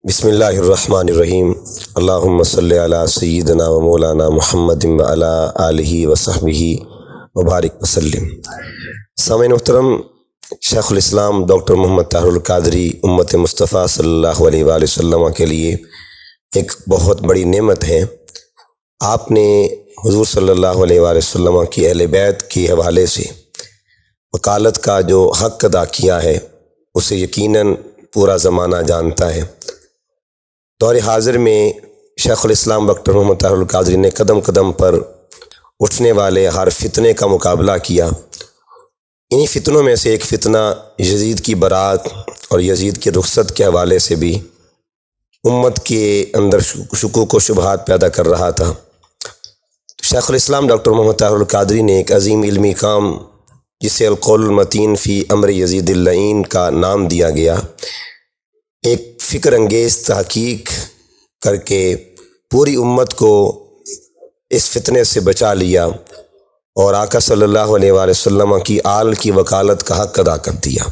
بسم اللہ الرحمن الرحیم۔ اللہم صلی علی سیدنا و مولانا محمد و علی آلہ و صحبہ وبارک وسلم۔ سامعین محترم، شیخ الاسلام ڈاکٹر محمد طاہر القادری امت مصطفیٰ صلی اللہ علیہ وآلہ وسلم کے لیے ایک بہت بڑی نعمت ہے۔ آپ نے حضور صلی اللہ علیہ وآلہ وسلم کی اہل بیت کے حوالے سے وکالت کا جو حق ادا کیا ہے اسے یقیناً پورا زمانہ جانتا ہے۔ دور حاضر میں شیخ الاسلام ڈاکٹر محمد طاہر القادری نے قدم قدم پر اٹھنے والے ہر فتنے کا مقابلہ کیا۔ انہی فتنوں میں سے ایک فتنہ یزید کی برات اور یزید کی رخصت کے حوالے سے بھی امت کے اندر شکوک و شبہات پیدا کر رہا تھا۔ شیخ الاسلام ڈاکٹر محمد طاہر القادری نے ایک عظیم علمی کام جسے القول المتین فی امر یزید اللعین کا نام دیا گیا، ایک فکر انگیز تحقیق کر کے پوری امت کو اس فتنے سے بچا لیا اور آقا صلی اللہ علیہ وآلہ وسلم کی آل کی وکالت کا حق ادا کر دیا۔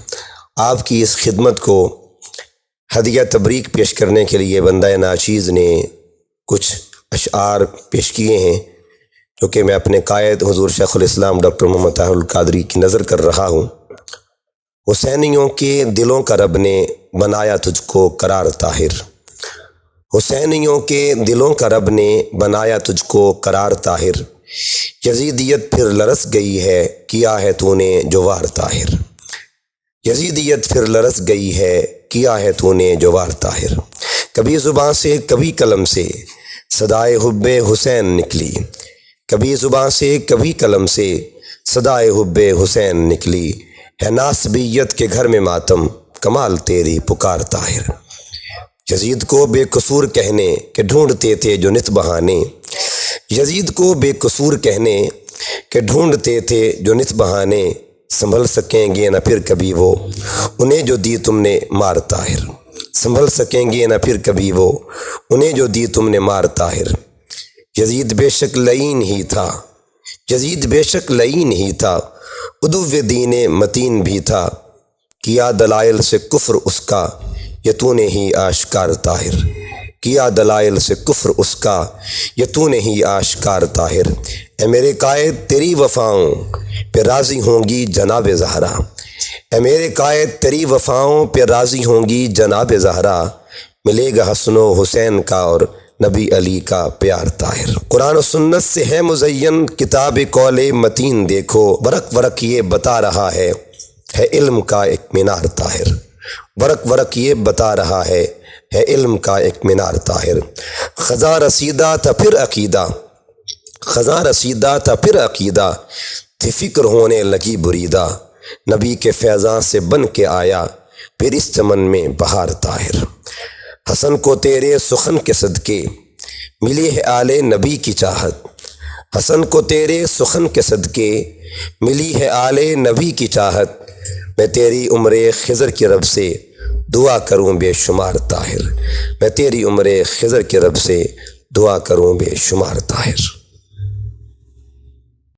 آپ کی اس خدمت کو ہدیہ تبریک پیش کرنے کے لیے بندہ ناچیز نے کچھ اشعار پیش کیے ہیں جو کہ میں اپنے قائد حضور شیخ الاسلام ڈاکٹر محمد طاہر القادری کی نظر کر رہا ہوں۔ حسینیوں کے دلوں کا رب نے بنایا تجھ کو قرار طاہر، حسینیوں کے دلوں کا رب نے بنایا تجھ کو قرار طاہر، یزیدیت پھر لرس گئی ہے کیا ہے تو نے جو وار طاہر، یزیدیت پھر لرس گئی ہے کیا ہے تو نے جو وار طاہر۔ کبھی زباں سے کبھی قلم سے صدائے حب حسین نکلی، کبھی زباں سے کبھی قلم سے صدائے حب حسین نکلی، ہے ناسبیت کے گھر میں ماتم کمال تیری پکار طاہر۔ یزید کو بے قصور کہنے کہ ڈھونڈتے تھے جو نت بہانے، یزید کو بے قصور کہنے کہ ڈھونڈتے تھے جو نت بہانے، سنبھل سکیں گے نہ پھر کبھی وہ انہیں جو دی تم نے مار طاہر، سنبھل سکیں گے نہ پھر کبھی وہ انہیں جو دی تم نے مار طاہر۔ یزید بے شک لعین ہی تھا، یزید بے شک لعین ہی تھا، عدو دین متین بھی تھا، کیا دلائل سے کفر اس کا یتون ہی آشکار طاہر، کیا دلائل سے کفر اس کا یتون ہی آشکار طاہر۔ اے میرے قائد تیری وفاؤں پہ راضی ہوں گی جناب زہرا، اے میرے قائد تیری وفاؤں پہ راضی ہوں گی جناب زہرا، ملے گا حسن و حسین کا اور نبی علی کا پیار طاہر۔ قرآن و سنت سے ہے مزین کتاب قول متین، دیکھو ورق ورق یہ بتا رہا ہے علم کا ایک مینار طاہر، ورق ورق یہ بتا رہا ہے علم کا ایک مینار طاہر۔ خزاں رسیدہ تھا پھر عقیدہ، خزاں رسیدہ تھا پھر عقیدہ، تھی فکر ہونے لگی بریدہ، نبی کے فیضاں سے بن کے آیا پھر اس چمن میں بہار طاہر۔ حسن کو تیرے سخن کے صدقے ملی ہے آل نبی کی چاہت، حسن کو تیرے سخن کے صدقے ملی ہے آل نبی کی چاہت، میں تیری عمر خضر کی رب سے دعا کروں بے شمار طاہر، میں تیری عمر خضر کی رب سے دعا کروں بے شمار طاہر۔